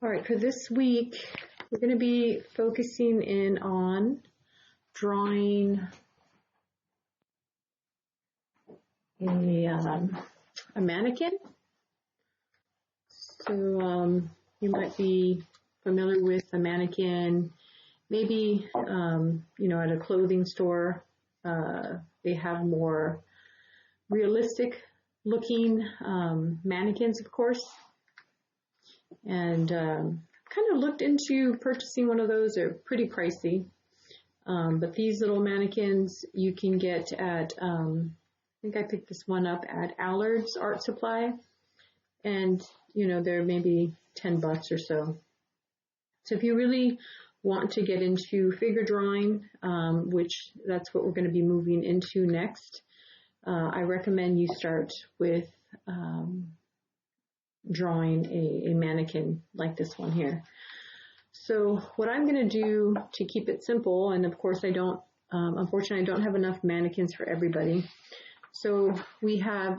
All right, for this week, we're going to be focusing in on drawing a mannequin. So you might be familiar with a mannequin. Maybe, at a clothing store, they have more realistic looking mannequins, of course. And kind of looked into purchasing one of those. They're pretty pricey. But these little mannequins you can get at, I think I picked this one up at Allard's Art Supply. And, they're maybe $10 or so. So if you really want to get into figure drawing, which that's what we're going to be moving into next, I recommend you start with drawing a mannequin like this one here. So what I'm going to do to keep it simple, and of course unfortunately I don't have enough mannequins for everybody. So we have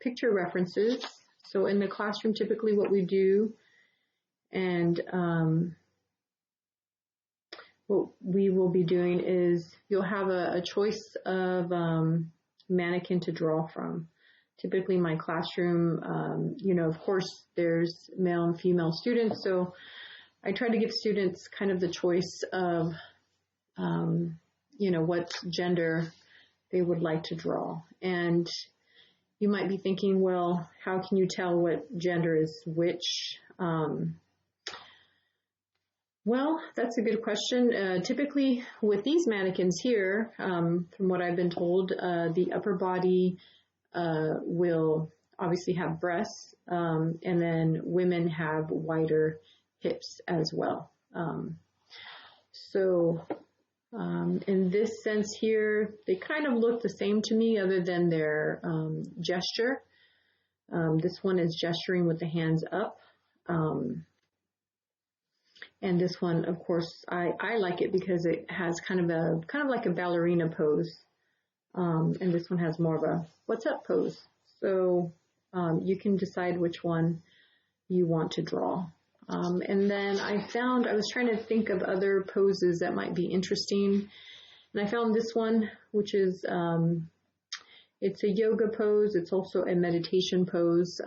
picture references. So in the classroom, typically what we do, and what we will be doing is you'll have a choice of mannequin to draw from. Typically my classroom, of course there's male and female students, so I try to give students kind of the choice of, what gender they would like to draw. And you might be thinking, well, how can you tell what gender is which? Well, that's a good question. Typically with these mannequins here, from what I've been told, the upper body will obviously have breasts, and then women have wider hips as well. In this sense here, they kind of look the same to me other than their gesture. This one is gesturing with the hands up. And this one, of course, I like it because it has kind of like a ballerina pose. And this one has more of a what's up pose. So you can decide which one you want to draw. And then I was trying to think of other poses that might be interesting. And I found this one, which is, it's a yoga pose. It's also a meditation pose.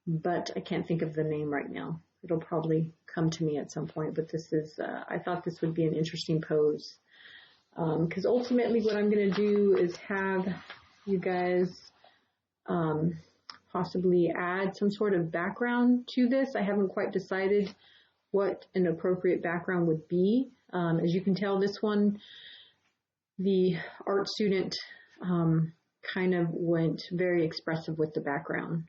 But I can't think of the name right now. It'll probably come to me at some point. But this is, I thought this would be an interesting pose. Because ultimately what I'm going to do is have you guys possibly add some sort of background to this. I haven't quite decided what an appropriate background would be. As you can tell, this one, the art student kind of went very expressive with the background.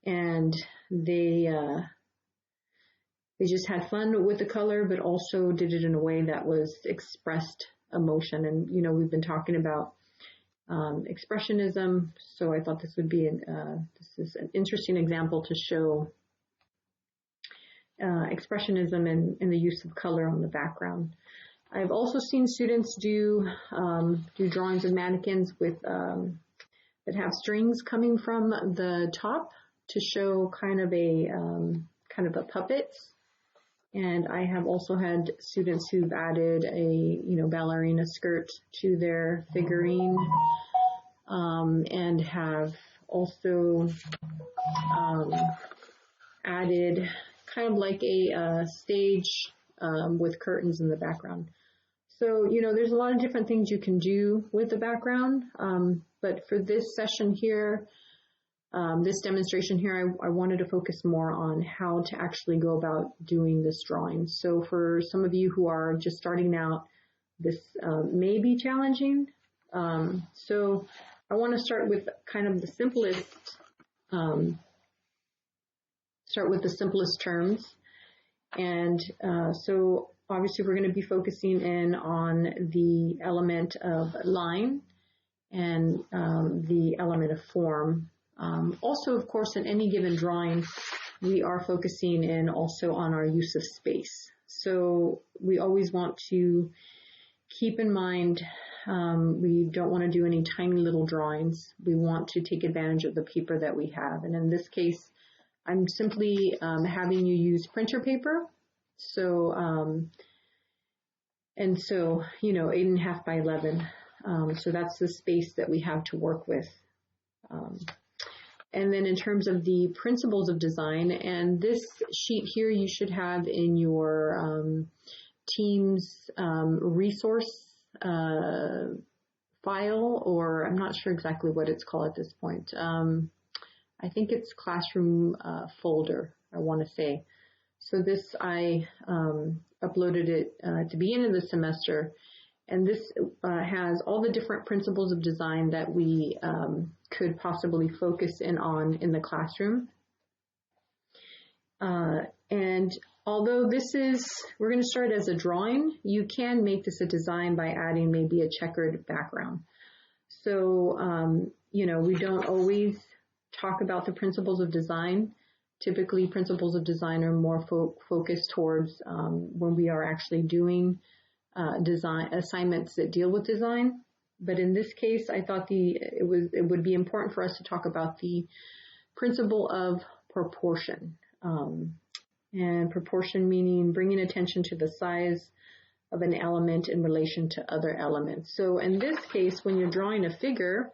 And they just had fun with the color, but also did it in a way that was expressed emotion. And, we've been talking about expressionism. So I thought this would be this is an interesting example to show expressionism and the use of color on the background. I've also seen students do drawings of mannequins with that have strings coming from the top to show kind of a puppet. And I have also had students who've added a ballerina skirt to their figurine, and have also added kind of like a stage with curtains in the background. So there's a lot of different things you can do with the background, but for this session here, this demonstration here, I wanted to focus more on how to actually go about doing this drawing. So for some of you who are just starting out, this may be challenging. So I want to start with kind of the simplest, terms. And so obviously we're going to be focusing in on the element of line and the element of form. Also, of course, in any given drawing, we are focusing in also on our use of space. So we always want to keep in mind, we don't want to do any tiny little drawings. We want to take advantage of the paper that we have. And in this case, I'm simply having you use printer paper. So, and so, 8.5 by 11. So that's the space that we have to work with. And then in terms of the principles of design, and this sheet here you should have in your team's resource file, or I'm not sure exactly what it's called at this point. I think it's classroom folder, I want to say. So this, I uploaded it at the beginning of the semester, and this has all the different principles of design that we could possibly focus in on in the classroom. And although we're going to start as a drawing, you can make this a design by adding maybe a checkered background. So, we don't always talk about the principles of design. Typically, principles of design are more focused towards when we are actually doing design assignments that deal with design. But in this case, I thought it would be important for us to talk about the principle of proportion. And proportion meaning bringing attention to the size of an element in relation to other elements. So in this case, when you're drawing a figure,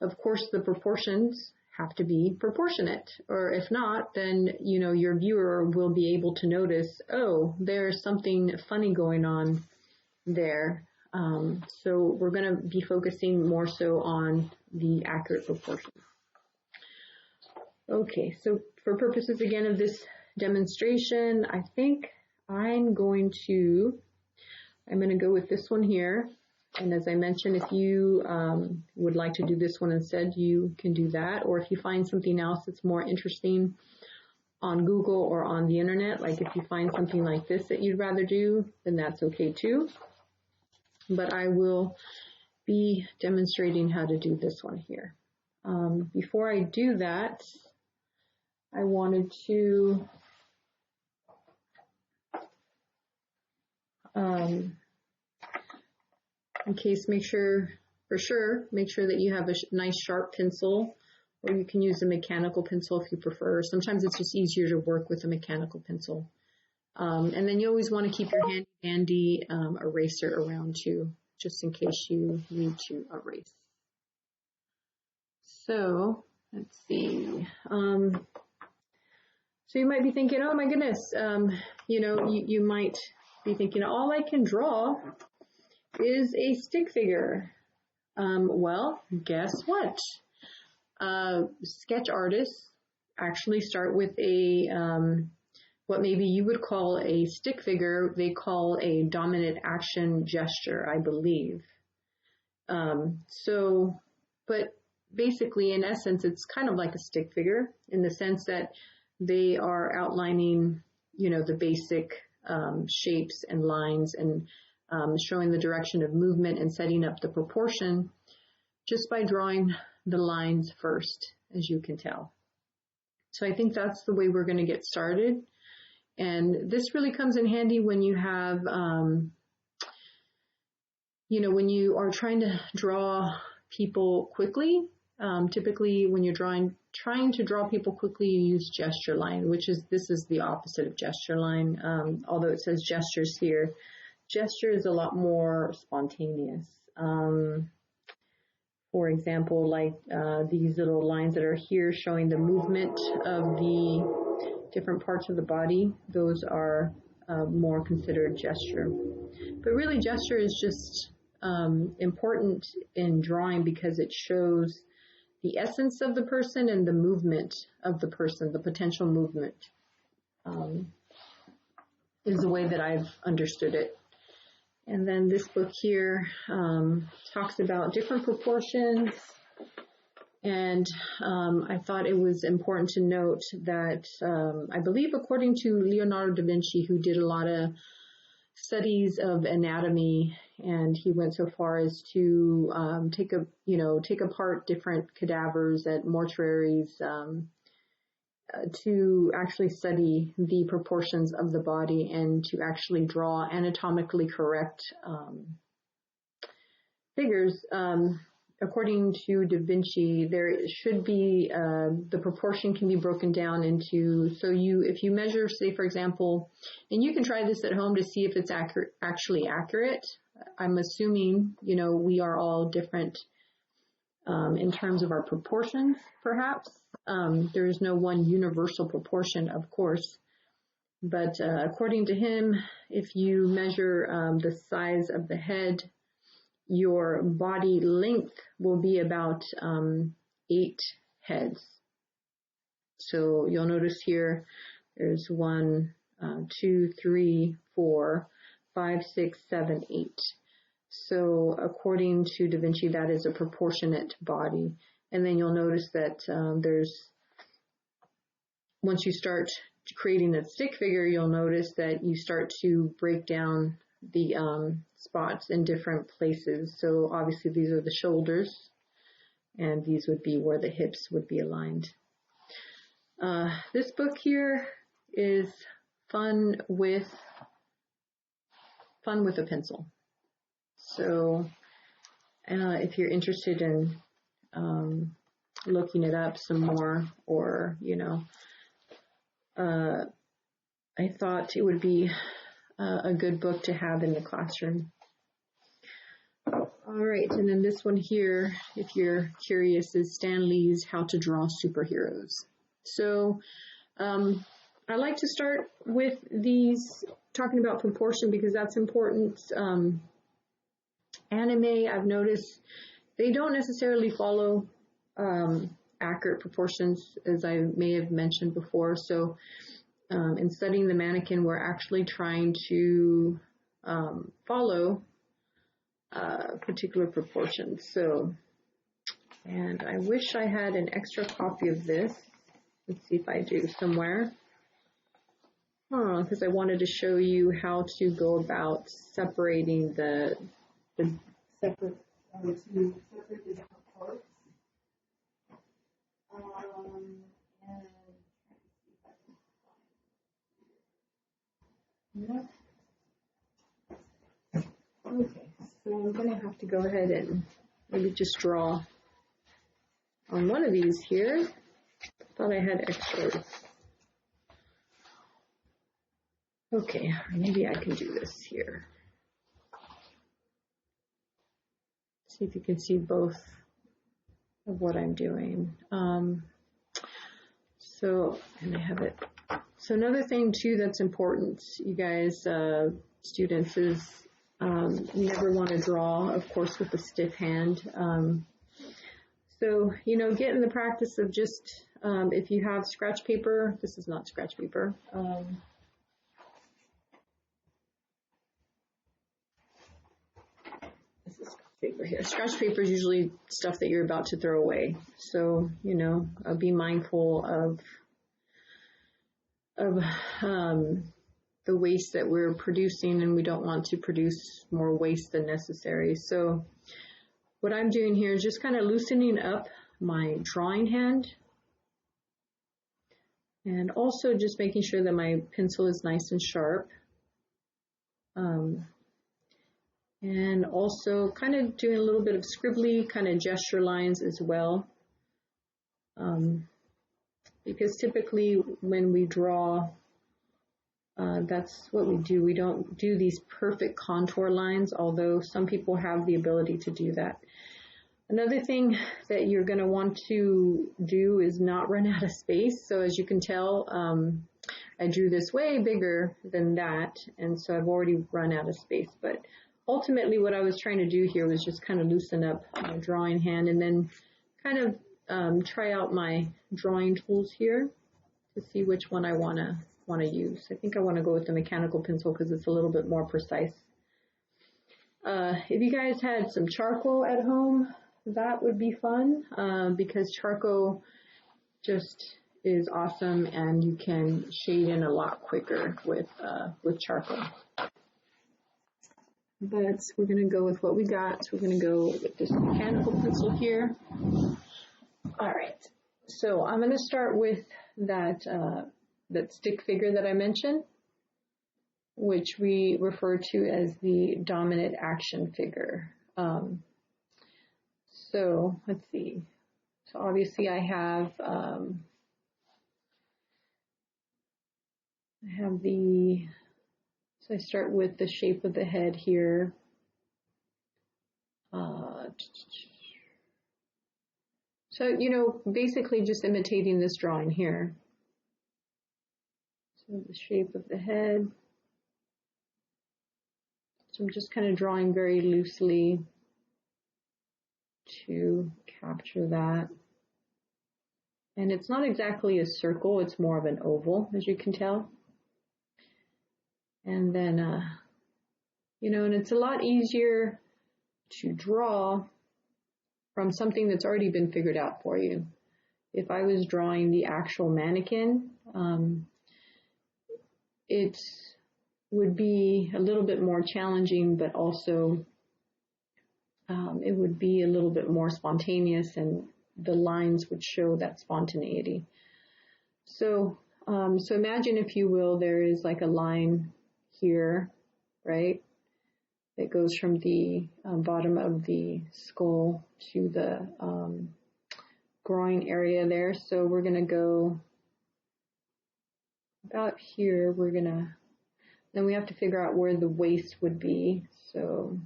of course, the proportions have to be proportionate, or if not, then your viewer will be able to notice, oh, there's something funny going on there. So we're going to be focusing more so on the accurate proportions. Okay, so for purposes again of this demonstration, I think I'm going to go with this one here. And as I mentioned, if you would like to do this one instead, you can do that. Or if you find something else that's more interesting on Google or on the internet, like if you find something like this that you'd rather do, then that's okay too. But I will be demonstrating how to do this one here. Before I do that, I wanted to make sure that you have a nice sharp pencil, or you can use a mechanical pencil if you prefer. Sometimes it's just easier to work with a mechanical pencil. And then you always want to keep your handy eraser around too, just in case you need to erase. So let's see. So you might be thinking, oh my goodness, you might be thinking, all I can draw is a stick figure. Well, guess what? Sketch artists actually start with what maybe you would call a stick figure. They call a dominant action gesture, I believe. But basically, in essence, it's kind of like a stick figure in the sense that they are outlining, the basic shapes and lines and showing the direction of movement and setting up the proportion just by drawing the lines first, as you can tell. So I think that's the way we're going to get started. And this really comes in handy when you have, when you are trying to draw people quickly. Typically, when you're trying to draw people quickly, you use gesture line, this is the opposite of gesture line. Although it says gestures here, gesture is a lot more spontaneous. For example, like these little lines that are here showing the movement of the different parts of the body, those are more considered gesture. But really, gesture is just important in drawing because it shows the essence of the person and the movement of the person, the potential movement, is the way that I've understood it. And then this book here talks about different proportions. And I thought it was important to note that I believe according to Leonardo da Vinci, who did a lot of studies of anatomy, and he went so far as to take apart different cadavers at mortuaries to actually study the proportions of the body and to actually draw anatomically correct figures according to Da Vinci, there should be, the proportion can be broken down into, so if you measure, say for example, and you can try this at home to see if it's actually accurate. I'm assuming, we are all different in terms of our proportions, perhaps. There is no one universal proportion, of course. But according to him, if you measure the size of the head, your body length will be about 8 heads. So you'll notice here, there's 1, 2, 3, 4, 5, 6, 7, 8. So according to Da Vinci, that is a proportionate body. And then you'll notice that once you start creating a stick figure, you'll notice that you start to break down the spots in different places. So obviously these are the shoulders, and these would be where the hips would be aligned. This book here is fun with a pencil. So if you're interested in looking it up some more, or I thought it would be a good book to have in the classroom. All right, and then this one here, if you're curious, is Stan Lee's How to Draw Superheroes. So I like to start with these, talking about proportion, because that's important. Anime, I've noticed, they don't necessarily follow accurate proportions, as I may have mentioned before. So in studying the Manikin, we're actually trying to follow particular proportions. So, and I wish I had an extra copy of this. Let's see if I do somewhere. Because I wanted to show you how to go about separating the separate the different parts. Okay, so I'm going to have to go ahead and maybe just draw on one of these here. Thought I had extras. Okay, maybe I can do this here. See if you can see both of what I'm doing. So, and I have it. So another thing too that's important, you guys, students, is you never want to draw, of course, with a stiff hand. So, get in the practice of just, if you have scratch paper, this is not scratch paper. This is scratch paper here. Scratch paper is usually stuff that you're about to throw away. So, be mindful of the waste that we're producing, and we don't want to produce more waste than necessary. So what I'm doing here is just kind of loosening up my drawing hand, and also just making sure that my pencil is nice and sharp. And also kind of doing a little bit of scribbly kind of gesture lines as well. Because typically when we draw, that's what we do. We don't do these perfect contour lines, although some people have the ability to do that. Another thing that you're going to want to do is not run out of space. So as you can tell, I drew this way bigger than that, and so I've already run out of space. But ultimately what I was trying to do here was just kind of loosen up my drawing hand, and then kind of try out my drawing tools here to see which one I want to use. I think I want to go with the mechanical pencil because it's a little bit more precise. If you guys had some charcoal at home, that would be fun, because charcoal just is awesome, and you can shade in a lot quicker with charcoal. But we're going to go with what we got. So we're going to go with this mechanical pencil here. All right. So I'm going to start with that stick figure that I mentioned, which we refer to as the dominant action figure. So let's see. So obviously I have so I start with the shape of the head here. So, you know, basically just imitating this drawing here. So the shape of the head. So I'm just kind of drawing very loosely to capture that. And it's not exactly a circle, it's more of an oval, as you can tell. And then, you know, and it's a lot easier to draw from something that's already been figured out for you. If I was drawing the actual mannequin, it would be a little bit more challenging, but also it would be a little bit more spontaneous, and the lines would show that spontaneity. So, so imagine, if you will, there is like a line here, right? It goes from the bottom of the skull to the groin area there. So we're going to go about here. Then we have to figure out where the waist would be. So,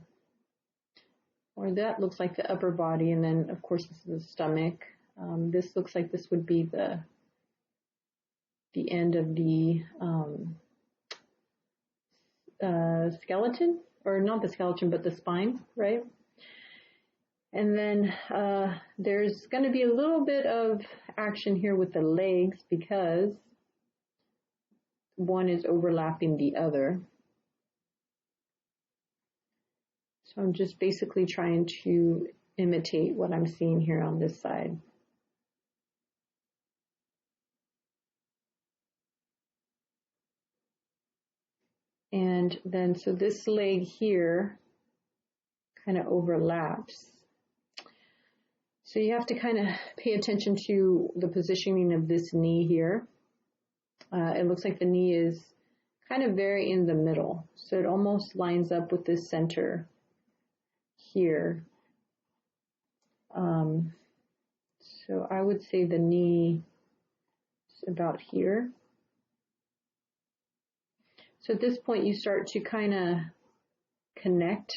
or that looks like the upper body, and then of course this is the stomach. This looks like this would be the end of the skeleton, or not the skeleton, but the spine, right? And then there's going to be a little bit of action here with the legs because one is overlapping the other. So I'm just basically trying to imitate what I'm seeing here on this side. And then, so this leg here kind of overlaps. So you have to kind of pay attention to the positioning of this knee here. It looks like the knee is kind of very in the middle. So it almost lines up with this center here. So I would say the knee is about here. So at this point, you start to kind of connect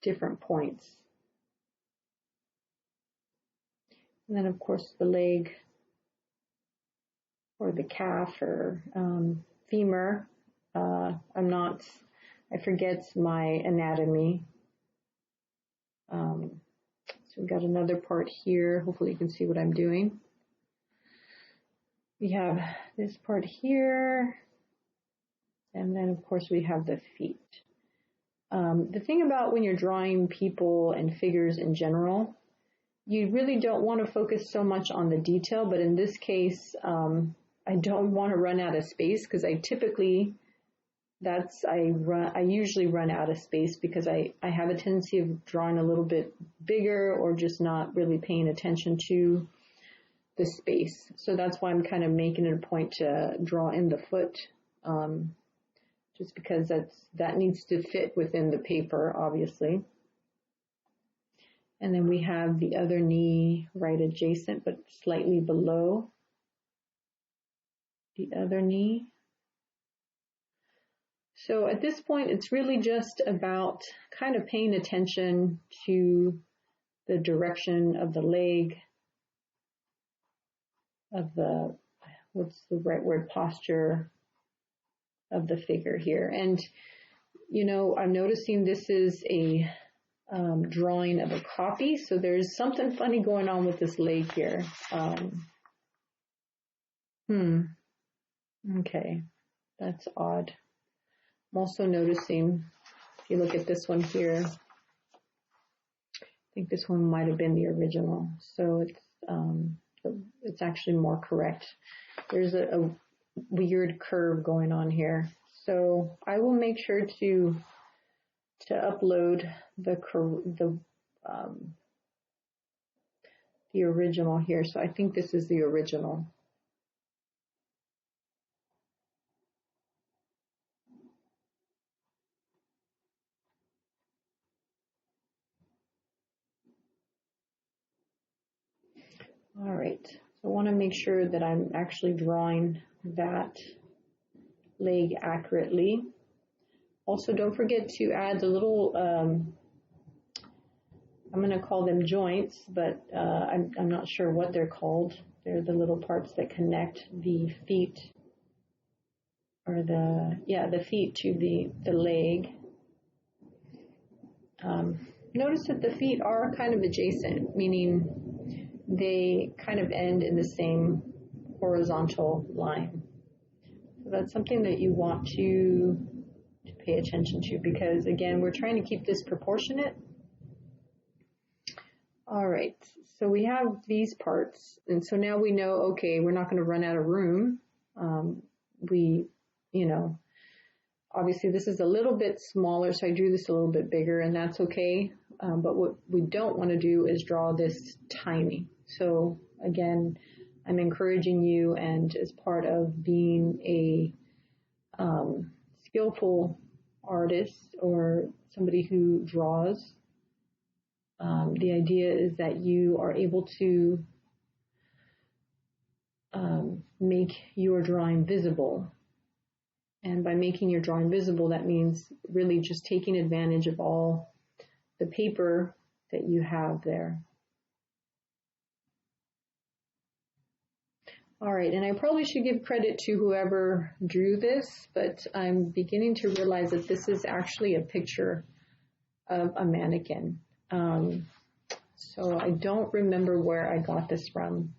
different points. And then, of course, the leg, or the calf, or femur. I forget my anatomy. So we've got another part here. Hopefully you can see what I'm doing. We have this part here. And then, of course, we have the feet. The thing about when you're drawing people and figures in general, you really don't want to focus so much on the detail, but in this case, I don't want to run out of space, because I usually run out of space because I have a tendency of drawing a little bit bigger, or just not really paying attention to the space. So that's why I'm kind of making it a point to draw in the foot, just because that needs to fit within the paper, obviously. And then we have the other knee right adjacent, but slightly below the other knee. So at this point, it's really just about kind of paying attention to the direction of the leg, of the, what's the right word, posture of the figure here. And, you know, I'm noticing this is a drawing of a copy, so there's something funny going on with this leg here. Okay, that's odd. I'm also noticing, if you look at this one here, I think this one might have been the original, so it's actually more correct. There's a weird curve going on here, so I will make sure to upload the original here. So I think this is the original. All right, so I want to make sure that I'm actually drawing that leg accurately. Also, don't forget to add the little, I'm going to call them joints, but I'm not sure what they're called. They're the little parts that connect the feet, or the feet to the leg. Notice that the feet are kind of adjacent, meaning they kind of end in the same horizontal line. So that's something that you want to pay attention to, because again, we're trying to keep this proportionate. All right, so we have these parts, and so now we know, okay, we're not going to run out of room. Obviously this is a little bit smaller, so I drew this a little bit bigger, and that's okay. But what we don't want to do is draw this tiny. So again, I'm encouraging you, and as part of being a skillful artist or somebody who draws, the idea is that you are able to make your drawing visible. And by making your drawing visible, that means really just taking advantage of all the paper that you have there. All right, and I probably should give credit to whoever drew this, but I'm beginning to realize that this is actually a picture of a mannequin. So I don't remember where I got this from.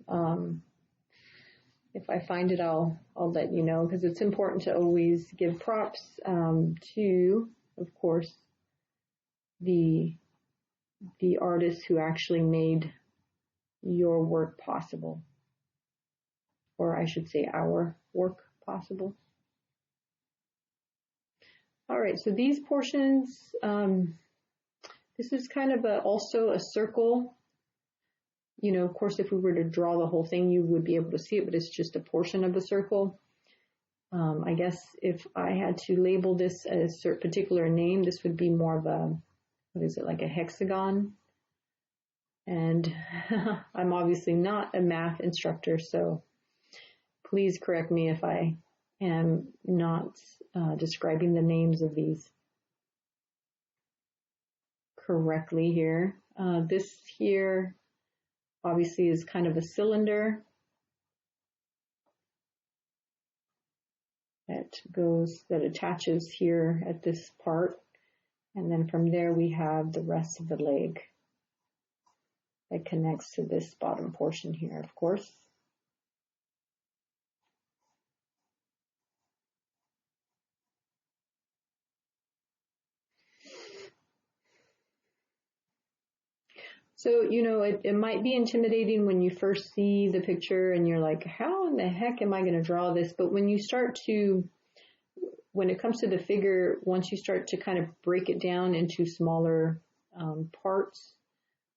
If I find it, I'll let you know, because it's important to always give props to, of course, the artists who actually made your work possible, or I should say our work possible. All right, so these portions, this is kind of also a circle. You know, of course, if we were to draw the whole thing, you would be able to see it, but it's just a portion of the circle. I guess if I had to label this as a particular name, this would be more of a, what is it, like a hexagon? And I'm obviously not a math instructor, so please correct me if I am not describing the names of these correctly here. This here obviously is kind of a cylinder that attaches here at this part, and then from there we have the rest of the leg that connects to this bottom portion here, of course. So, you know, it might be intimidating when you first see the picture and you're like, how in the heck am I going to draw this? But when you start to, when it comes to the figure, once you start to kind of break it down into smaller parts,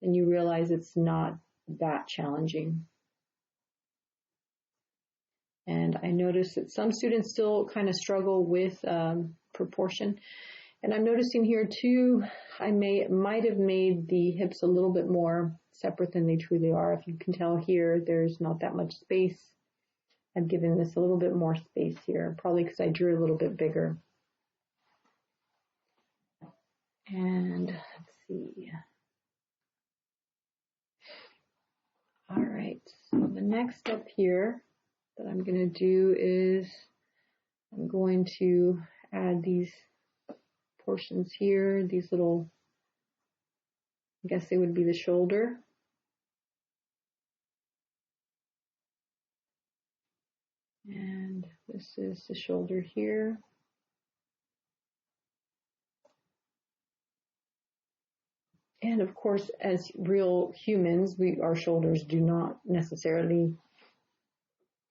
then you realize it's not that challenging. And I noticed that some students still kind of struggle with proportion. And I'm noticing here too, I might have made the hips a little bit more separate than they truly are. If you can tell here, there's not that much space. I've given this a little bit more space here, probably because I drew a little bit bigger. And let's see. All right, so the next step here that I'm going to do is I'm going to add these portions here, these little, I guess they would be the shoulder. And this is the shoulder here. And of course, as real humans, our shoulders do not necessarily,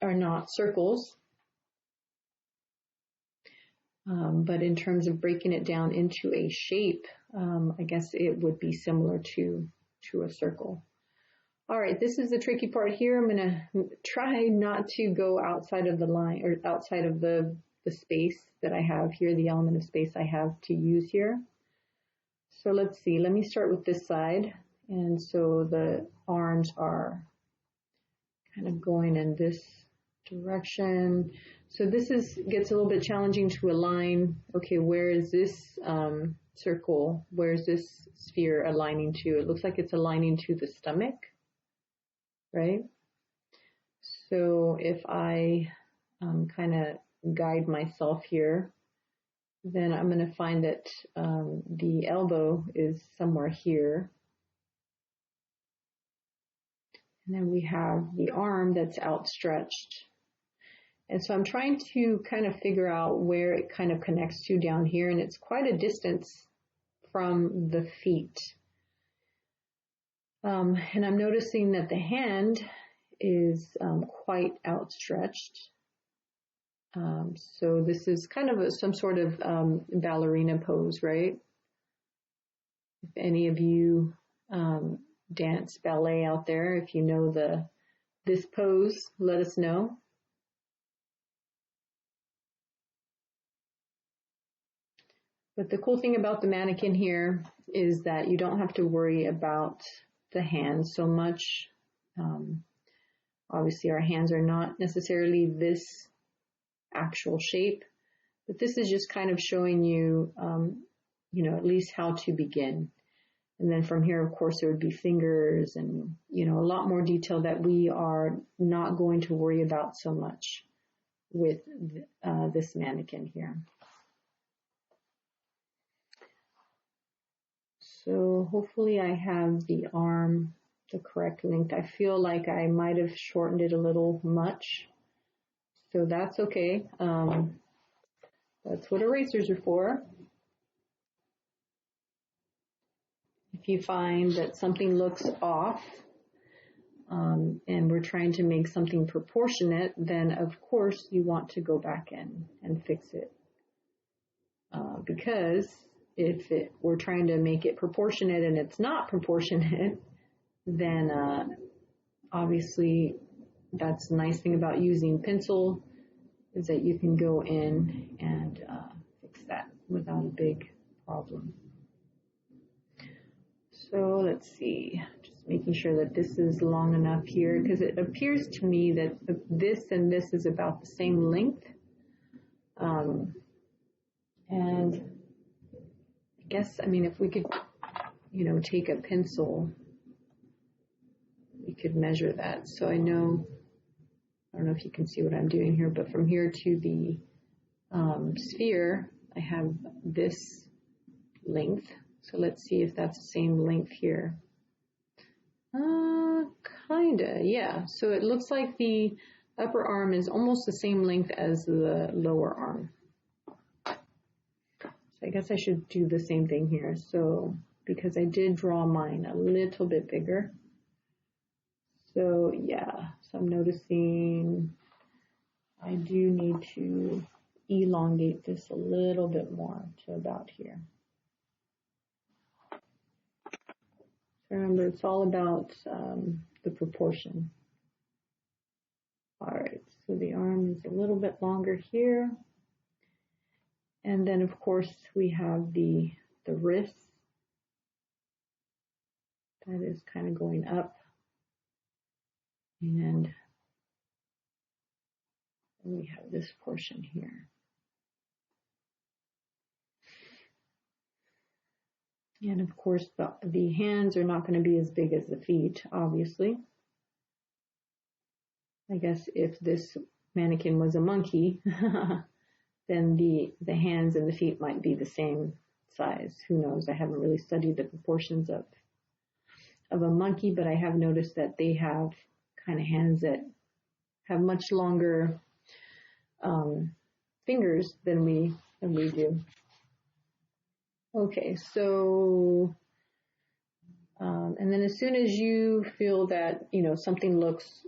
are not circles. But in terms of breaking it down into a shape, I guess it would be similar to a circle. All right, this is the tricky part here. I'm going to try not to go outside of the line, or outside of the space that I have here, the element of space I have to use here. So let's see, let me start with this side. And so the arms are kind of going in this direction. So this gets a little bit challenging to align. Okay, where is this circle? Where is this sphere aligning to? It looks like it's aligning to the stomach, right? So if I kind of guide myself here, then I'm going to find that the elbow is somewhere here. And then we have the arm that's outstretched. And so I'm trying to kind of figure out where it kind of connects to down here, and it's quite a distance from the feet. And I'm noticing that the hand is quite outstretched. So this is kind of some sort of ballerina pose, right? If any of you dance ballet out there, if you know this pose, let us know. But the cool thing about the mannequin here is that you don't have to worry about the hands so much. Obviously, our hands are not necessarily this actual shape, but this is just kind of showing you, at least how to begin. And then from here, of course, there would be fingers and, a lot more detail that we are not going to worry about so much with this mannequin here. So hopefully I have the arm the correct length. I feel like I might have shortened it a little much. So that's okay. That's what erasers are for. If you find that something looks off, and we're trying to make something proportionate, then of course you want to go back in and fix it. Because if we're trying to make it proportionate and it's not proportionate, then obviously that's the nice thing about using pencil, is that you can go in and fix that without a big problem. So let's see, just making sure that this is long enough here, because it appears to me that this and this is about the same length. And I guess, if we could, take a pencil, we could measure that. So I don't know if you can see what I'm doing here, but from here to the sphere, I have this length. So let's see if that's the same length here. Kinda, yeah. So it looks like the upper arm is almost the same length as the lower arm. So I guess I should do the same thing here. So, because I did draw mine a little bit bigger. So yeah, so I'm noticing I do need to elongate this a little bit more to about here. Remember, it's all about the proportion. All right, so the arm is a little bit longer here. And then, of course, we have the wrist. That is kind of going up. And we have this portion here. And of course, the hands are not going to be as big as the feet, obviously. I guess if this mannequin was a monkey, then the hands and the feet might be the same size. Who knows? I haven't really studied the proportions of a monkey, but I have noticed that they have kind of hands that have much longer fingers than we do. Okay, so, and then as soon as you feel that, something looks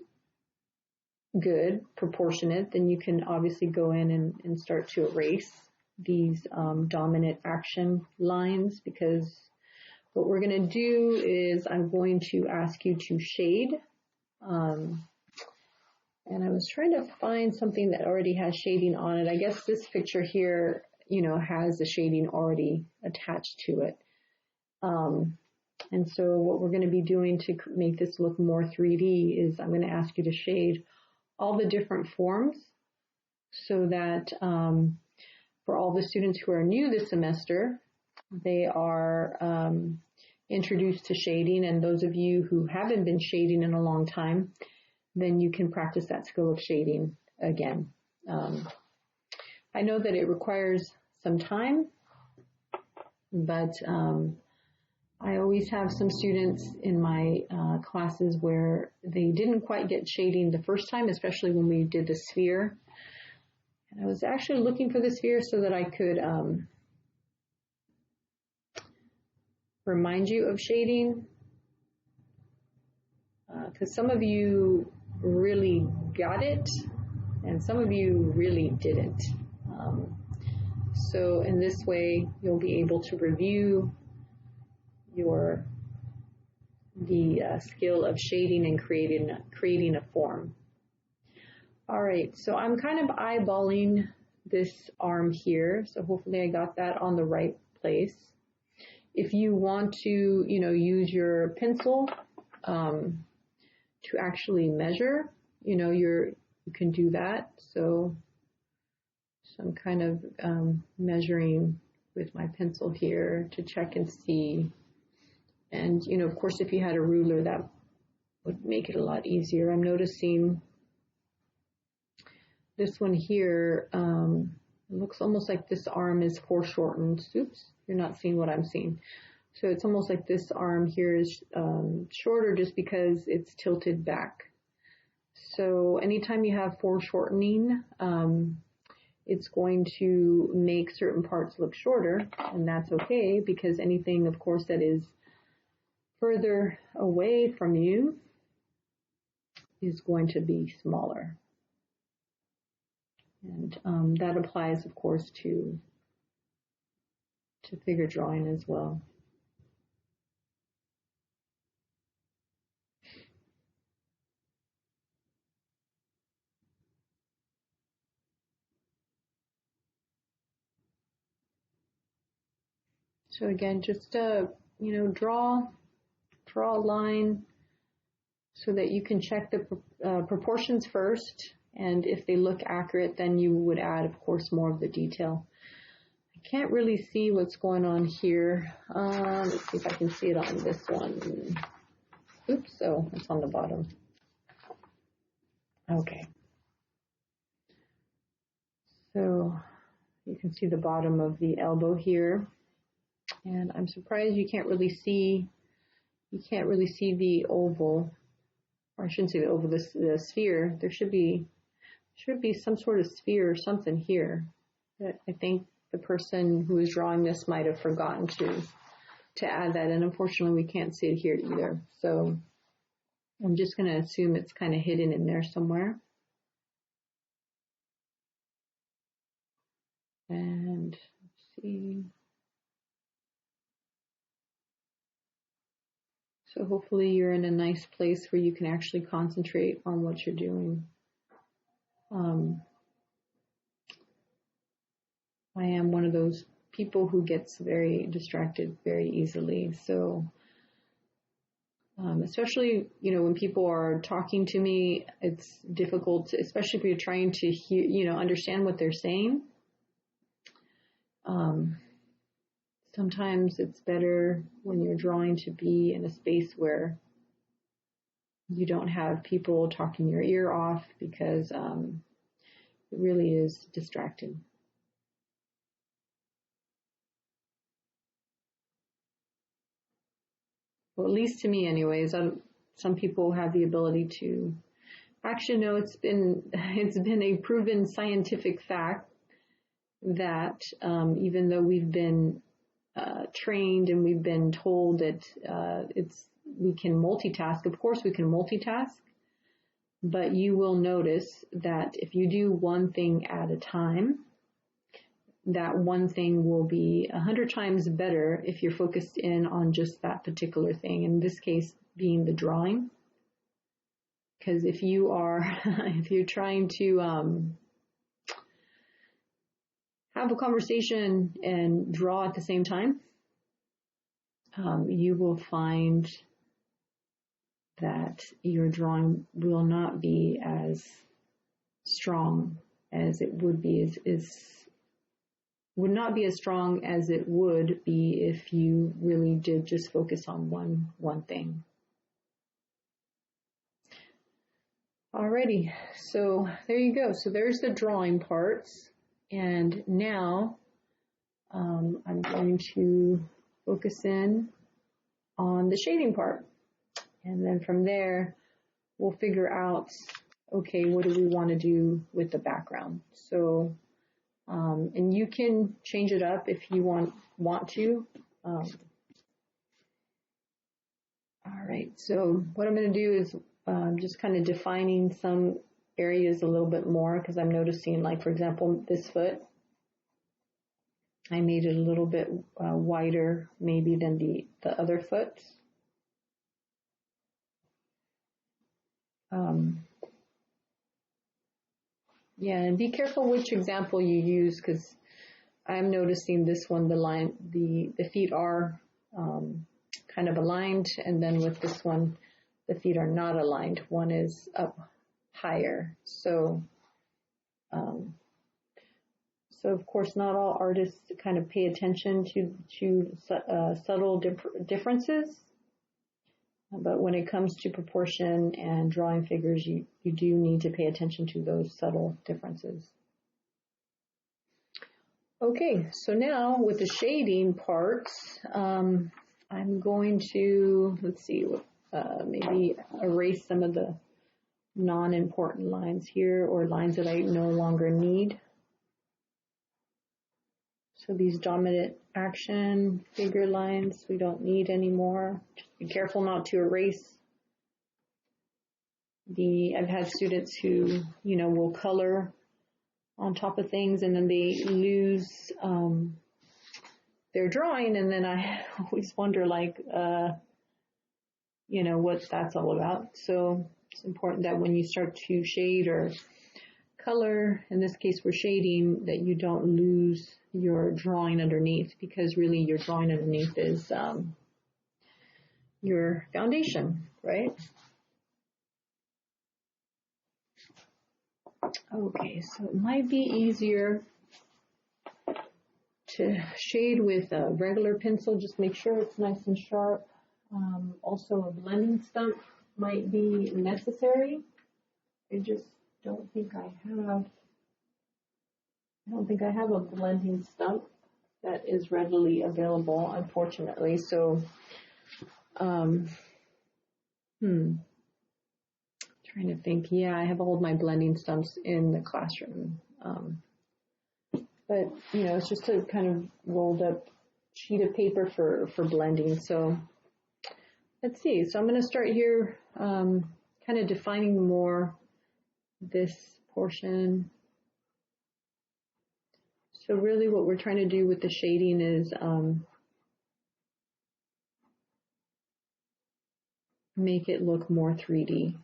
good, proportionate, then you can obviously go in and start to erase these dominant action lines, because what we're going to do is I'm going to ask you to shade. And I was trying to find something that already has shading on it. I guess this picture here, has the shading already attached to it. And so what we're going to be doing to make this look more 3D is I'm going to ask you to shade all the different forms so that for all the students who are new this semester, they are introduced to shading, and those of you who haven't been shading in a long time, then you can practice that skill of shading again. I know that it requires some time, but I always have some students in my classes where they didn't quite get shading the first time, especially when we did the sphere. And I was actually looking for the sphere so that I could remind you of shading, because some of you really got it and some of you really didn't. So in this way, you'll be able to review the skill of shading and creating a form. All right, so I'm kind of eyeballing this arm here, so hopefully I got that on the right place. If you want to, use your pencil to actually measure, you can do that. So I'm kind of measuring with my pencil here to check and see. And, of course, if you had a ruler, that would make it a lot easier. I'm noticing this one here, it looks almost like this arm is foreshortened. Oops, you're not seeing what I'm seeing. So it's almost like this arm here is shorter just because it's tilted back. So anytime you have foreshortening, it's going to make certain parts look shorter, and that's okay because anything, of course, that is further away from you is going to be smaller. And that applies, of course, to figure drawing as well. So again, just draw a line so that you can check the proportions first, and if they look accurate, then you would add, of course, more of the detail. I can't really see what's going on here. Let's see if I can see it on this one. Oops, oh, it's on the bottom. Okay. So you can see the bottom of the elbow here. And I'm surprised you can't really see the oval, or I shouldn't say the oval, the sphere. There should be some sort of sphere or something here that I think the person who is drawing this might have forgotten to add that, and unfortunately we can't see it here either. So I'm just going to assume it's kind of hidden in there somewhere. And let's see. So hopefully you're in a nice place where you can actually concentrate on what you're doing. I am one of those people who gets very distracted very easily. So especially, when people are talking to me, it's difficult, especially if you're trying to hear, understand what they're saying. Sometimes it's better when you're drawing to be in a space where you don't have people talking your ear off, because it really is distracting. Well, at least to me anyways. Some people have the ability to, actually no, it's been a proven scientific fact that even though we've been trained and we've been told that we can multitask. Of course we can multitask, but you will notice that if you do one thing at a time, that one thing will be 100 times better if you're focused in on just that particular thing. In this case, being the drawing. Because if you're trying to have a conversation and draw at the same time, you will find that your drawing will not be as strong as it would be, would not be as strong as it would be if you really did just focus on one thing. Alrighty, so there you go. So there's the drawing parts, and now I'm going to focus in on the shading part, and then from there we'll figure out, okay, what do we want to do with the background? So and you can change it up if you want to. All right, so what I'm going to do is just kind of defining some areas a little bit more, because I'm noticing, like, for example, this foot, I made it a little bit wider maybe than the other foot. Yeah, and be careful which example you use, because I'm noticing this one, the feet are kind of aligned, and then with this one, the feet are not aligned. One is up higher. So, so of course, not all artists kind of pay attention to subtle differences. But when it comes to proportion and drawing figures, you do need to pay attention to those subtle differences. Okay, so now with the shading parts, I'm going to, let's see, maybe erase some of the non-important lines here, or lines that I no longer need. So these dominant action figure lines we don't need anymore. Just be careful not to erase I've had students who, will color on top of things, and then they lose their drawing, and then I always wonder, like, what that's all about. So it's important that when you start to shade or color, in this case we're shading, that you don't lose your drawing underneath, because really your drawing underneath is your foundation, right? Okay, so it might be easier to shade with a regular pencil. Just make sure it's nice and sharp. Also, a blending stump might be necessary. I just don't think I have a blending stump that is readily available, unfortunately. So, trying to think. Yeah, I have all of my blending stumps in the classroom. But, it's just a kind of rolled up sheet of paper for blending. So let's see. So I'm going to start here, kind of defining more this portion. So really what we're trying to do with the shading is make it look more 3D.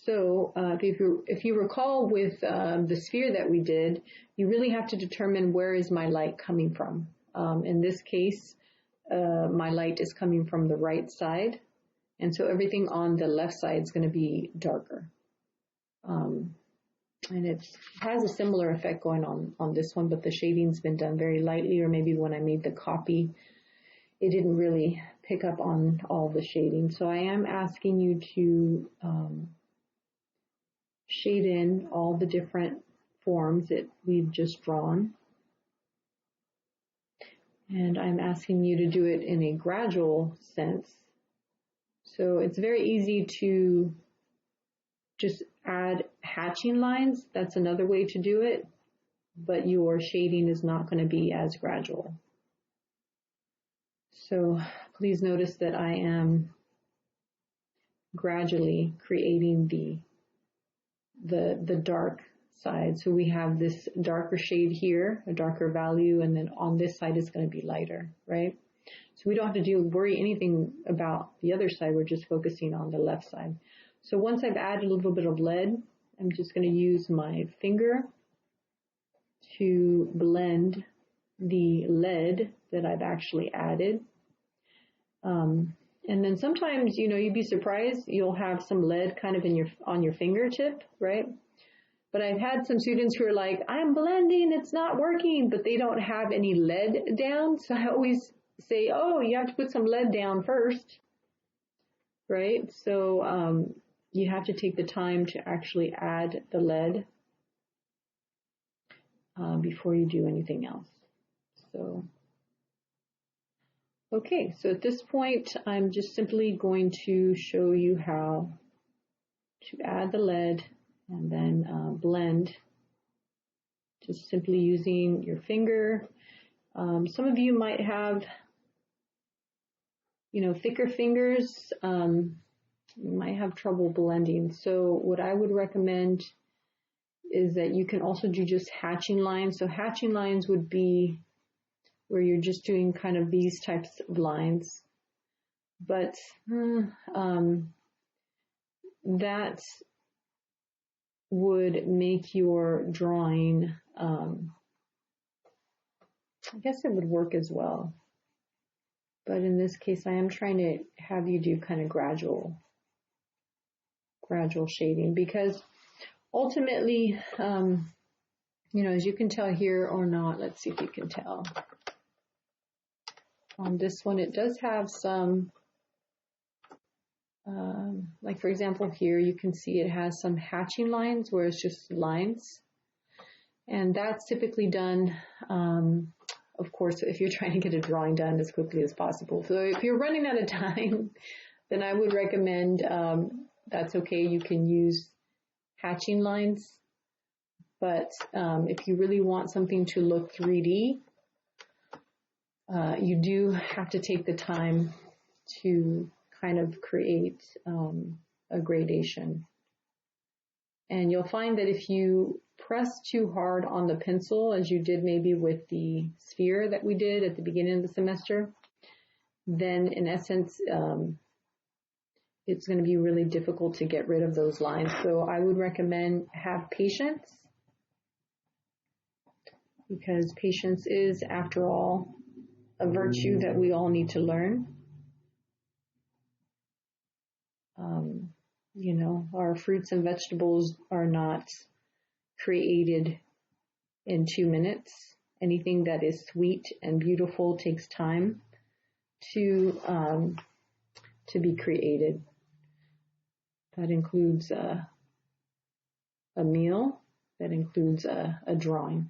So if you recall with the sphere that we did, you really have to determine where is my light coming from. In this case, my light is coming from the right side, and so everything on the left side is going to be darker. And it has a similar effect going on this one, but the shading's been done very lightly, or maybe when I made the copy, it didn't really pick up on all the shading. So I am asking you to shade in all the different forms that we've just drawn. And I'm asking you to do it in a gradual sense. So it's very easy to just add hatching lines. That's another way to do it, but your shading is not going to be as gradual. So please notice that I am gradually creating the dark side. So we have this darker shade here, a darker value, and then on this side is going to be lighter, right? So we don't have to worry anything about the other side. We're just focusing on the left side. So once I've added a little bit of lead, I'm just going to use my finger to blend the lead that I've actually added. And then sometimes, you know, you'd be surprised, you'll have some lead kind of on your fingertip, right? But I've had some students who are like, I'm blending, it's not working, but they don't have any lead down. So I always say, oh, you have to put some lead down first, right? So you have to take the time to actually add the lead before you do anything else. So, okay, so at this point, I'm just simply going to show you how to add the lead and then blend, just simply using your finger. Some of you might have, you know, thicker fingers. You might have trouble blending. So what I would recommend is that you can also do just hatching lines. So hatching lines would be where you're just doing kind of these types of lines. But that would make your drawing, I guess it would work as well. But in this case, I am trying to have you do kind of gradual shading, because ultimately, you know, as you can tell here or not, let's see if you can tell. On this one, it does have some, like for example here, you can see it has some hatching lines where it's just lines. And that's typically done, of course, if you're trying to get a drawing done as quickly as possible. So if you're running out of time, then I would recommend, that's okay, you can use hatching lines. But if you really want something to look 3D, you do have to take the time to kind of create a gradation. And you'll find that if you press too hard on the pencil, as you did maybe with the sphere that we did at the beginning of the semester, then in essence, it's going to be really difficult to get rid of those lines. So I would recommend have patience, because patience is, after all, a virtue that we all need to learn. You know, our fruits and vegetables are not created in 2 minutes. Anything that is sweet and beautiful takes time to be created. That includes a meal. That includes a drawing.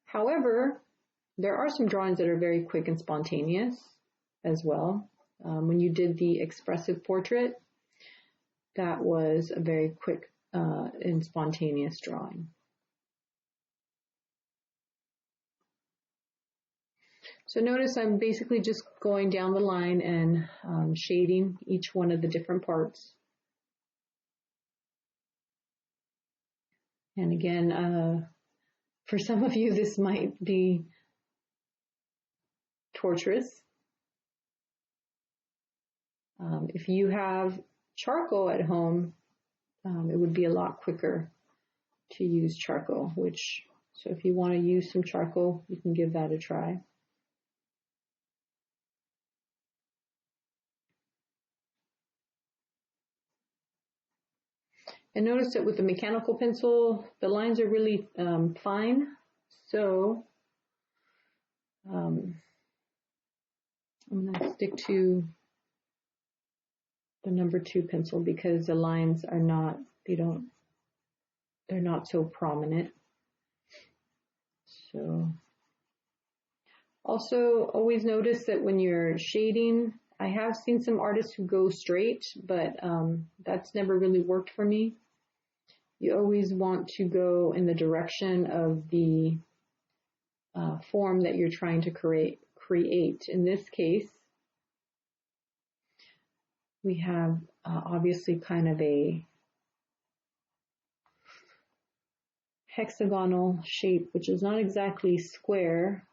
However, there are some drawings that are very quick and spontaneous as well. When you did the expressive portrait, that was a very quick and spontaneous drawing. So notice I'm basically just going down the line and shading each one of the different parts. And again, for some of you, this might be torturous. If you have charcoal at home, it would be a lot quicker to use charcoal, so if you want to use some charcoal, you can give that a try. And notice that with the mechanical pencil, the lines are really fine. So I'm going to stick to the number 2 pencil because the lines are not, they're not so prominent. So also always notice that when you're shading, I have seen some artists who go straight, but that's never really worked for me. You always want to go in the direction of the form that you're trying to create. In this case, we have obviously kind of a hexagonal shape, which is not exactly square,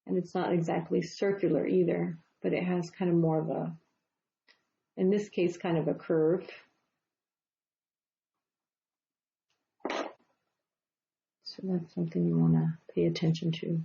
and it's not exactly circular either, but it has kind of more of a, in this case, kind of a curve. So that's something you want to pay attention to.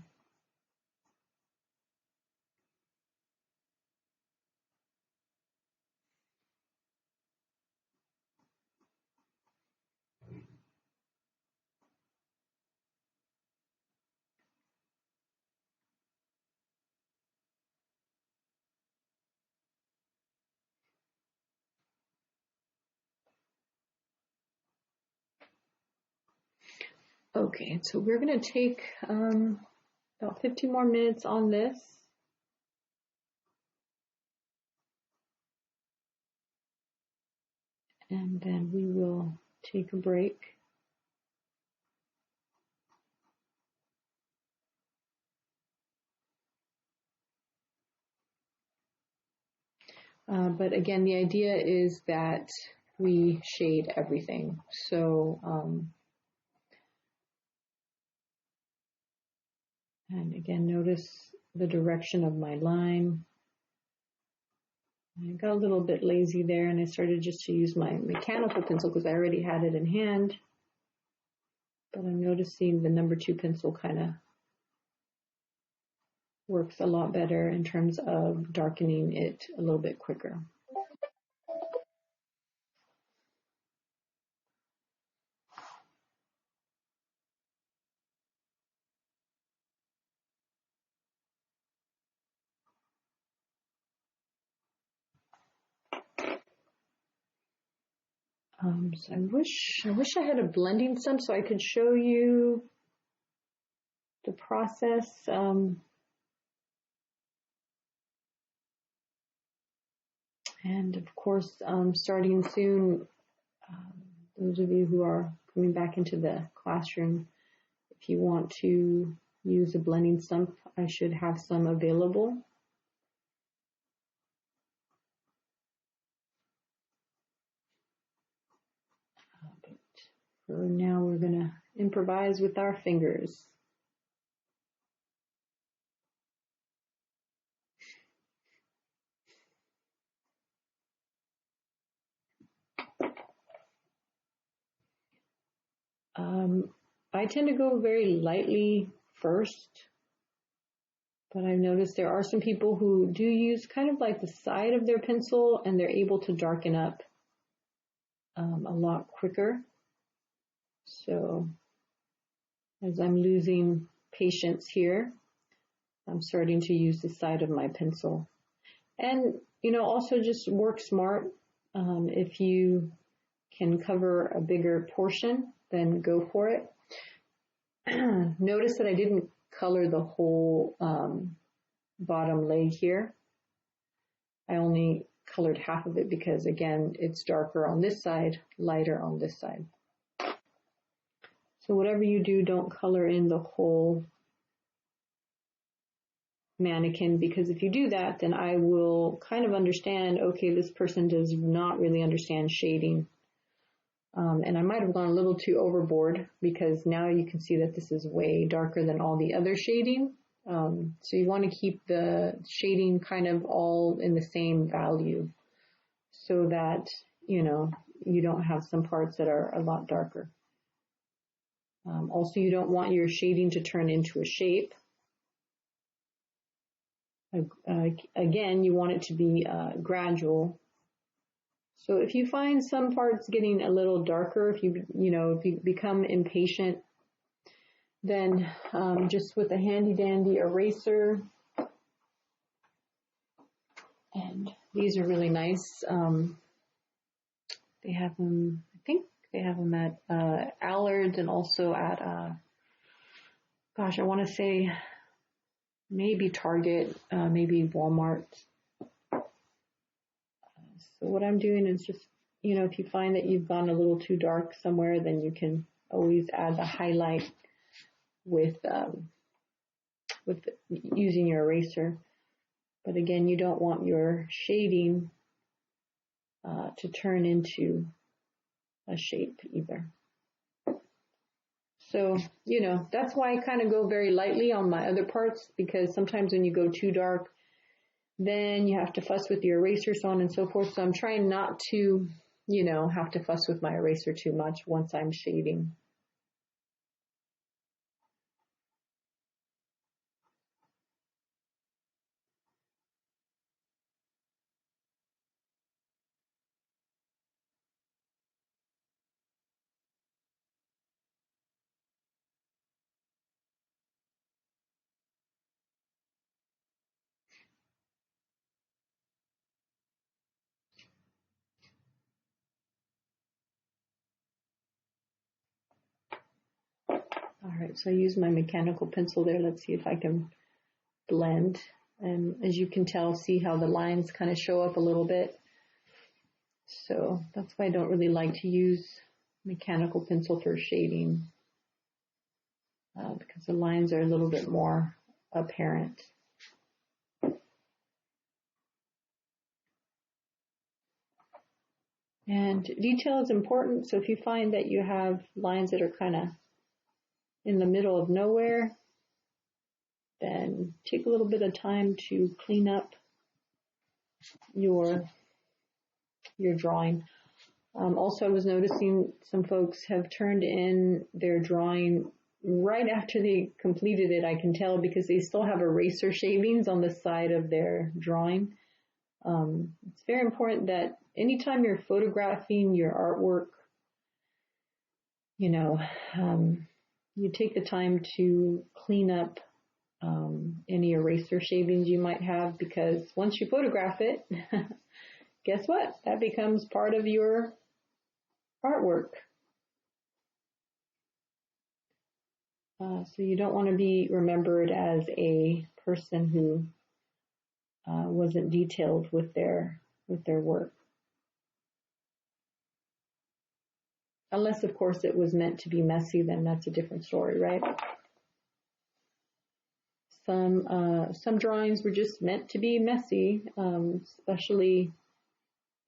Okay, so we're going to take about 15 more minutes on this. And then we will take a break. But again, the idea is that we shade everything. So, and again, notice the direction of my line. I got a little bit lazy there and I started just to use my mechanical pencil because I already had it in hand. But I'm noticing the number 2 pencil kind of works a lot better in terms of darkening it a little bit quicker. So I wish I had a blending stump so I could show you the process. And of course, starting soon, those of you who are coming back into the classroom, if you want to use a blending stump, I should have some available. But for now, we're going to improvise with our fingers. I tend to go very lightly first, but I've noticed there are some people who do use kind of like the side of their pencil and they're able to darken up a lot quicker. So as I'm losing patience here, I'm starting to use the side of my pencil. And, also just work smart. If you can cover a bigger portion, then go for it. Notice that I didn't color the whole bottom leg here. I only colored half of it because, again, it's darker on this side, lighter on this side. So whatever you do, don't color in the whole mannequin, because if you do that, then I will kind of understand, okay, this person does not really understand shading. And I might have gone a little too overboard because now you can see that this is way darker than all the other shading. So you want to keep the shading kind of all in the same value so that, you don't have some parts that are a lot darker. Also, you don't want your shading to turn into a shape. Again, you want it to be gradual. So if you find some parts getting a little darker, if you become impatient, then just with a handy dandy eraser, and these are really nice. They have them, I think they have them at Allard's and also at, I want to say maybe Target, maybe Walmart. So what I'm doing is just, if you find that you've gone a little too dark somewhere, then you can always add the highlight with using your eraser. But again, you don't want your shading to turn into a shape either. So, that's why I kind of go very lightly on my other parts, because sometimes when you go too dark, then you have to fuss with your eraser, so on and so forth. So I'm trying not to, have to fuss with my eraser too much once I'm shading. right, so I use my mechanical pencil there. Let's see if I can blend. And as you can tell, see how the lines kind of show up a little bit. So that's why I don't really like to use mechanical pencil for shading, because the lines are a little bit more apparent. And detail is important, so if you find that you have lines that are kind of in the middle of nowhere, then take a little bit of time to clean up your drawing. Also, I was noticing some folks have turned in their drawing right after they completed it. I can tell because they still have eraser shavings on the side of their drawing. It's very important that anytime you're photographing your artwork, you take the time to clean up any eraser shavings you might have, because once you photograph it, guess what? That becomes part of your artwork. So you don't want to be remembered as a person who wasn't detailed with their work. Unless, of course, it was meant to be messy, then that's a different story, right? Some drawings were just meant to be messy, especially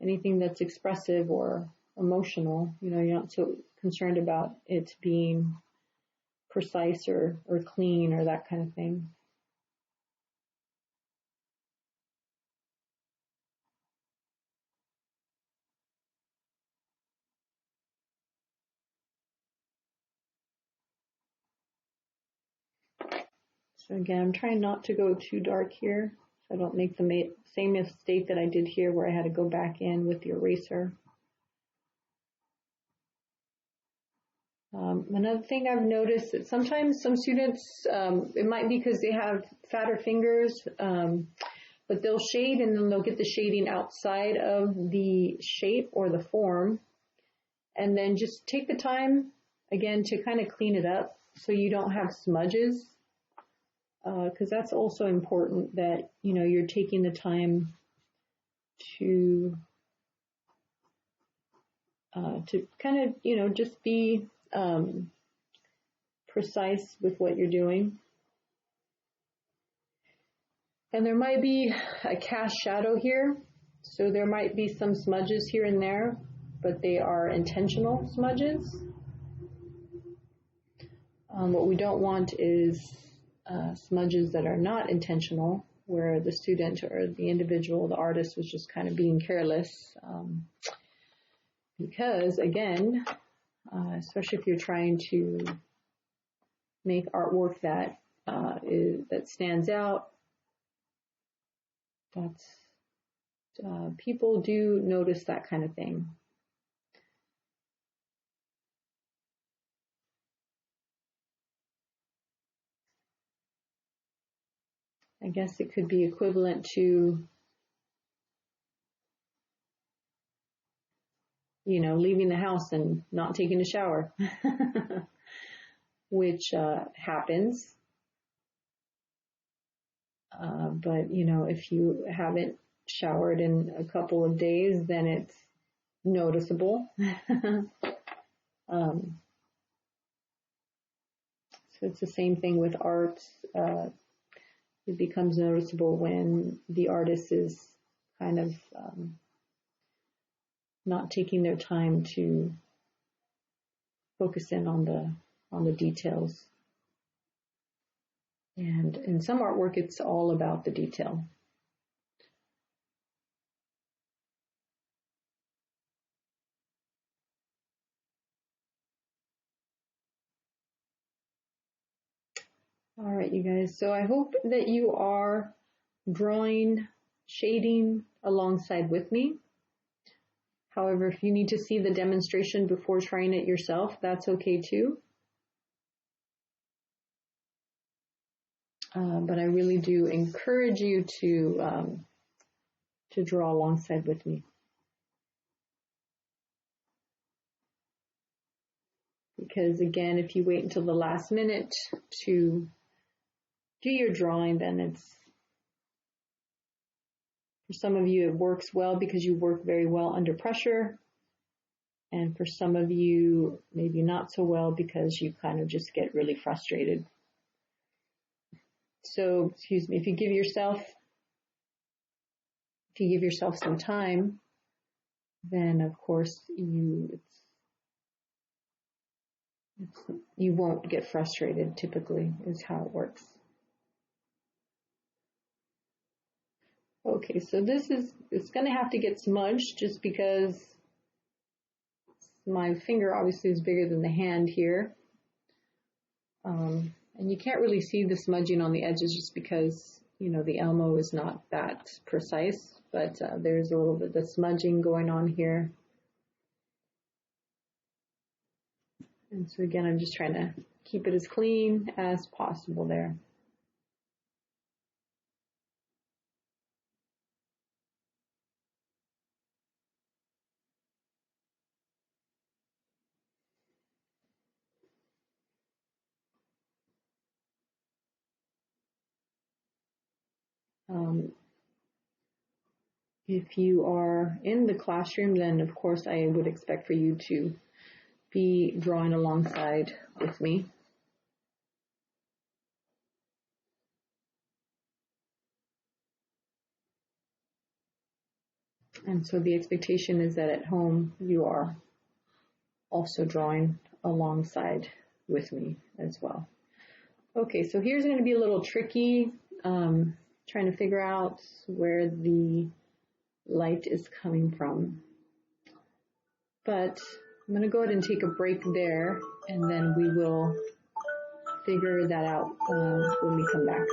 anything that's expressive or emotional. You're not so concerned about it being precise or clean or that kind of thing. So again, I'm trying not to go too dark here, so I don't make the same mistake that I did here where I had to go back in with the eraser. Another thing I've noticed that sometimes some students, it might be because they have fatter fingers, but they'll shade and then they'll get the shading outside of the shape or the form, and then just take the time again to kind of clean it up so you don't have smudges, because that's also important that you're taking the time to kind of just be precise with what you're doing. And there might be a cast shadow here, so there might be some smudges here and there, but they are intentional smudges. What we don't want is smudges that are not intentional, where the student or the individual, the artist, was just kind of being careless. Because again, especially if you're trying to make artwork that stands out, people do notice that kind of thing. I guess it could be equivalent to, leaving the house and not taking a shower, which happens. But, if you haven't showered in a couple of days, then it's noticeable. So it's the same thing with art. It becomes noticeable when the artist is kind of not taking their time to focus in on the details. And in some artwork, it's all about the detail. All right, you guys. So I hope that you are drawing, shading alongside with me. However, if you need to see the demonstration before trying it yourself, that's okay too. But I really do encourage you to draw alongside with me, because because again, if you wait until the last minute to do your drawing, then for some of you, it works well because you work very well under pressure. And for some of you, maybe not so well because you kind of just get really frustrated. So, excuse me, if you give yourself some time, then of course you won't get frustrated, typically, is how it works. Okay, so it's going to have to get smudged just because my finger obviously is bigger than the hand here. And you can't really see the smudging on the edges just because, the Elmo is not that precise, but there's a little bit of smudging going on here. And so again, I'm just trying to keep it as clean as possible there. If you are in the classroom, then of course I would expect for you to be drawing alongside with me. And so the expectation is that at home you are also drawing alongside with me as well. Okay, so here's going to be a little tricky, trying to figure out where the light is coming from. But I'm going to go ahead and take a break there, and then we will figure that out when we come back.